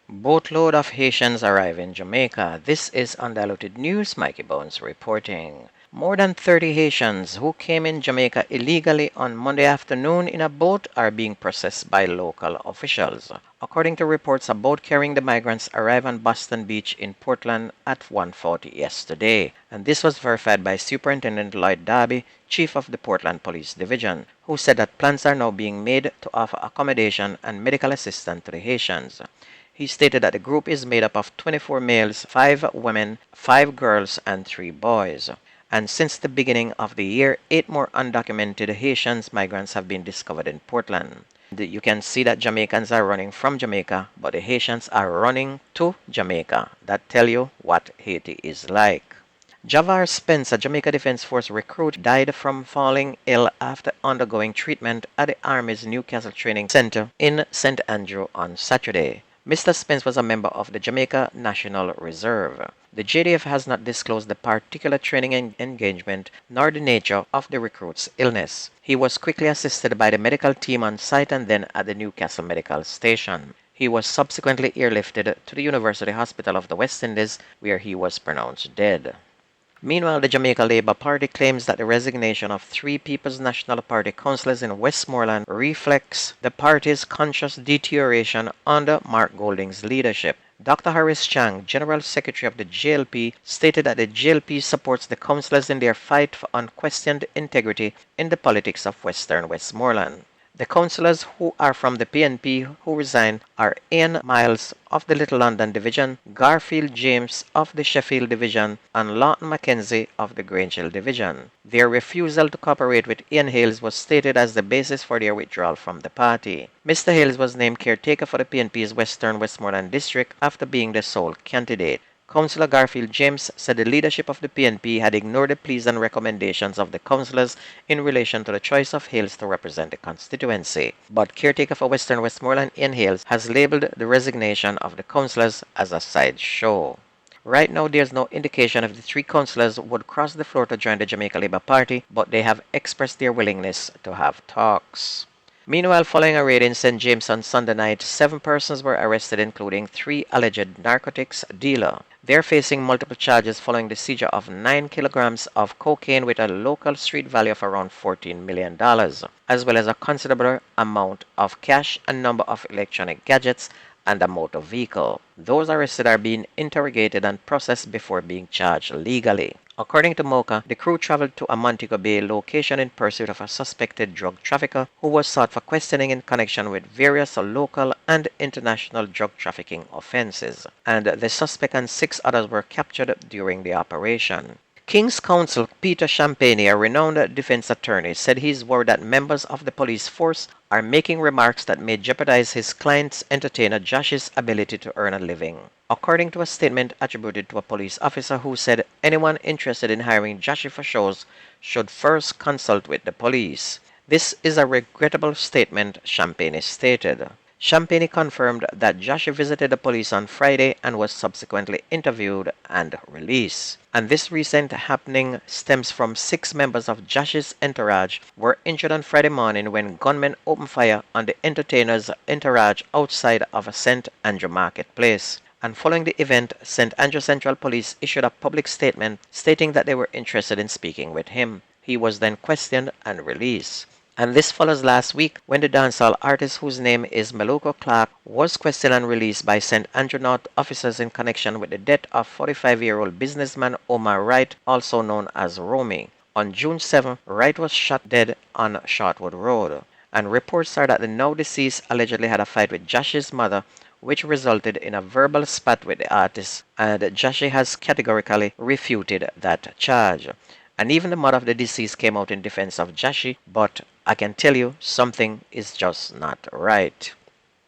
Boatload of Haitians arrive in Jamaica. This is Undiluted News. Mikey Bones reporting. More than 30 Haitians who came in Jamaica illegally on Monday afternoon in a boat are being processed by local officials. According to reports, a boat carrying the migrants arrived on Boston Beach in Portland at 1:40 yesterday, and this was verified by Superintendent Lloyd Darby, chief of the Portland Police Division, who said that plans are now being made to offer accommodation and medical assistance to the Haitians. He stated that the group is made up of 24 males, 5 women, 5 girls, and 3 boys. And since the beginning of the year, 8 more undocumented Haitians migrants have been discovered in Portland. You can see that Jamaicans are running from Jamaica, but the Haitians are running to Jamaica. That tells you what Haiti is like. Javar Spence, a Jamaica Defense Force recruit, died from falling ill after undergoing treatment at the Army's Newcastle Training Center in St. Andrew on Saturday. Mr. Spence was a member of the Jamaica National Reserve. The JDF has not disclosed the particular training engagement nor the nature of the recruit's illness. He was quickly assisted by the medical team on site and then at the Newcastle Medical Station. He was subsequently airlifted to the University Hospital of the West Indies, where he was pronounced dead. Meanwhile, the Jamaica Labour Party claims that the resignation of 3 People's National Party councillors in Westmoreland reflects the party's conscious deterioration under Mark Golding's leadership. Dr. Harris Chang, General Secretary of the JLP, stated that the JLP supports the councillors in their fight for unquestioned integrity in the politics of Western Westmoreland. The councillors who are from the PNP who resigned are Ian Miles of the Little London Division, Garfield James of the Sheffield Division, and Lawton Mackenzie of the Grange Hill Division. Their refusal to cooperate with Ian Hales was stated as the basis for their withdrawal from the party. Mr. Hales was named caretaker for the PNP's Western Westmoreland district after being the sole candidate. Councillor Garfield James said the leadership of the PNP had ignored the pleas and recommendations of the councillors in relation to the choice of Hales to represent the constituency. But caretaker for Western Westmoreland, Ian Hales, has labelled the resignation of the councillors as a sideshow. Right now, there's no indication if the 3 councillors would cross the floor to join the Jamaica Labour Party, but they have expressed their willingness to have talks. Meanwhile, following a raid in St. James on Sunday night, 7 persons were arrested, including 3 alleged narcotics dealers. They are facing multiple charges following the seizure of 9 kilograms of cocaine with a local street value of around $14 million, as well as a considerable amount of cash, a number of electronic gadgets, and a motor vehicle. Those arrested are being interrogated and processed before being charged legally. According to Mocha, the crew traveled to a Montego Bay location in pursuit of a suspected drug trafficker who was sought for questioning in connection with various local and international drug trafficking offenses, and the suspect and 6 others were captured during the operation. King's Counsel Peter Champagne, a renowned defense attorney, said he is worried that members of the police force are making remarks that may jeopardize his client's entertainer Jashi's ability to earn a living. According to a statement attributed to a police officer who said anyone interested in hiring Jashi for shows should first consult with the police. This is a regrettable statement, Champagne stated. Champagne confirmed that Jashi visited the police on Friday and was subsequently interviewed and released. And this recent happening stems from 6 members of Jashi's entourage were injured on Friday morning when gunmen opened fire on the entertainer's entourage outside of a St. Andrew marketplace. And following the event, St. Andrew Central Police issued a public statement stating that they were interested in speaking with him. He was then questioned and released. And this follows last week when the dancehall artist whose name is Meluko Clark was questioned and released by St. Andrew North officers in connection with the death of 45-year-old businessman Omar Wright, also known as Romy. On June 7, Wright was shot dead on Shortwood Road, and reports are that the now deceased allegedly had a fight with Jashi's mother, which resulted in a verbal spat with the artist, and Jashi has categorically refuted that charge. And even the mother of the deceased came out in defense of Jashi, but I can tell you something is just not right.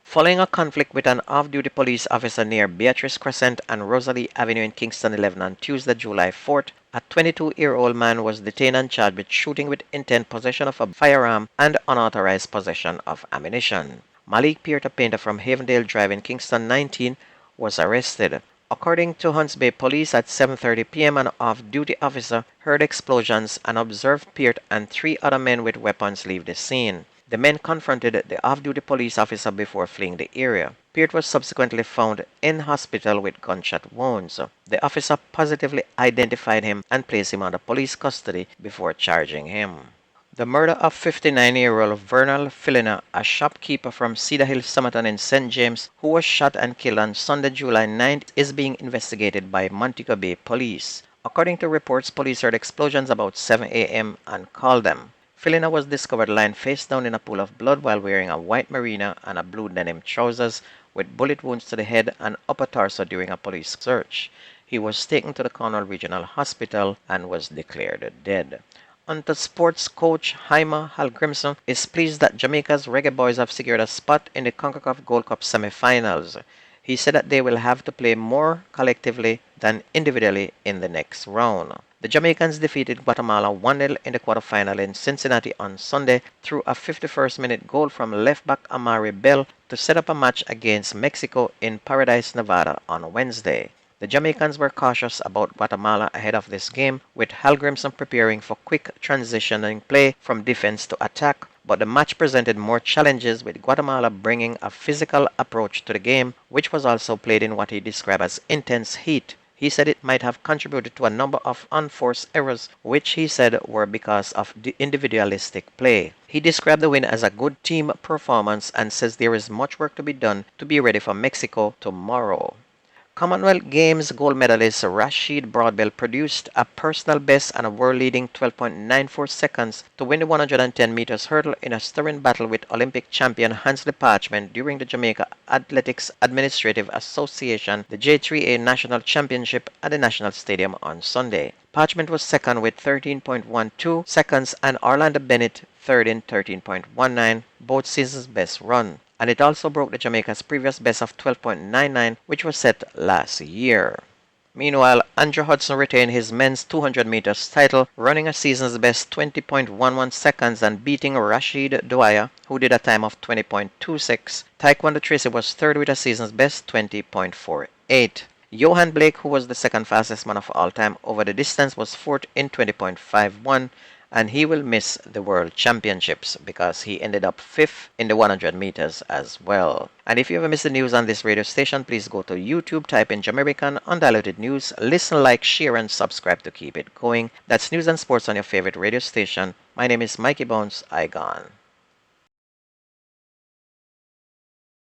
Following a conflict with an off-duty police officer near Beatrice Crescent and Rosalie Avenue in Kingston 11 on Tuesday, July 4th, a 22-year-old man was detained and charged with shooting with intent, possession of a firearm, and unauthorized possession of ammunition. Malik Peter Painter from Havendale Drive in Kingston 19 was arrested. According to Hunts Bay Police, at 7:30 p.m., an off-duty officer heard explosions and observed Peart and 3 other men with weapons leave the scene. The men confronted the off-duty police officer before fleeing the area. Peart was subsequently found in hospital with gunshot wounds. The officer positively identified him and placed him under police custody before charging him. The murder of 59-year-old Vernal Filina, a shopkeeper from Cedar Hill, Somerton in St. James, who was shot and killed on Sunday, July 9th, is being investigated by Montego Bay police. According to reports, police heard explosions about 7 a.m. and called them. Filina was discovered lying face down in a pool of blood while wearing a white merino and a blue denim trousers with bullet wounds to the head and upper torso during a police search. He was taken to the Cornwall Regional Hospital and was declared dead. Under sports coach Jaime Hallgrimsson is pleased that Jamaica's Reggae Boys have secured a spot in the CONCACAF Gold Cup semi-finals. He said that they will have to play more collectively than individually in the next round. The Jamaicans defeated Guatemala 1-0 in the quarterfinal in Cincinnati on Sunday through a 51st-minute goal from left-back Amari Bell to set up a match against Mexico in Paradise, Nevada on Wednesday. The Jamaicans were cautious about Guatemala ahead of this game, with Hallgrimsson preparing for quick transitioning play from defense to attack, but the match presented more challenges, with Guatemala bringing a physical approach to the game, which was also played in what he described as intense heat. He said it might have contributed to a number of unforced errors, which he said were because of the individualistic play. He described the win as a good team performance and says there is much work to be done to be ready for Mexico tomorrow. Commonwealth Games gold medalist Rashid Broadbell produced a personal best and a world-leading 12.94 seconds to win the 110 meters hurdle in a stirring battle with Olympic champion Hansley Parchment during the Jamaica Athletics Administrative Association, the J3A National Championship at the National Stadium on Sunday. Parchment was second with 13.12 seconds and Orlando Bennett third in 13.19, both seasons' best run. And it also broke the Jamaica's previous best of 12.99, which was set last year. Meanwhile, Andrew Hudson retained his men's 200 meters title, running a season's best 20.11 seconds and beating Rashid Dwyer, who did a time of 20.26. Taekwondo Tracy was third with a season's best 20.48. Johan Blake, who was the second fastest man of all time over the distance, was fourth in 20.51. And he will miss the World Championships because he ended up fifth in the 100 meters as well. And if you ever miss the news on this radio station, please go to YouTube, type in Jamaican Undiluted News, listen, like, share, and subscribe to keep it going. That's news and sports on your favorite radio station. My name is Mikey Bones. I gone.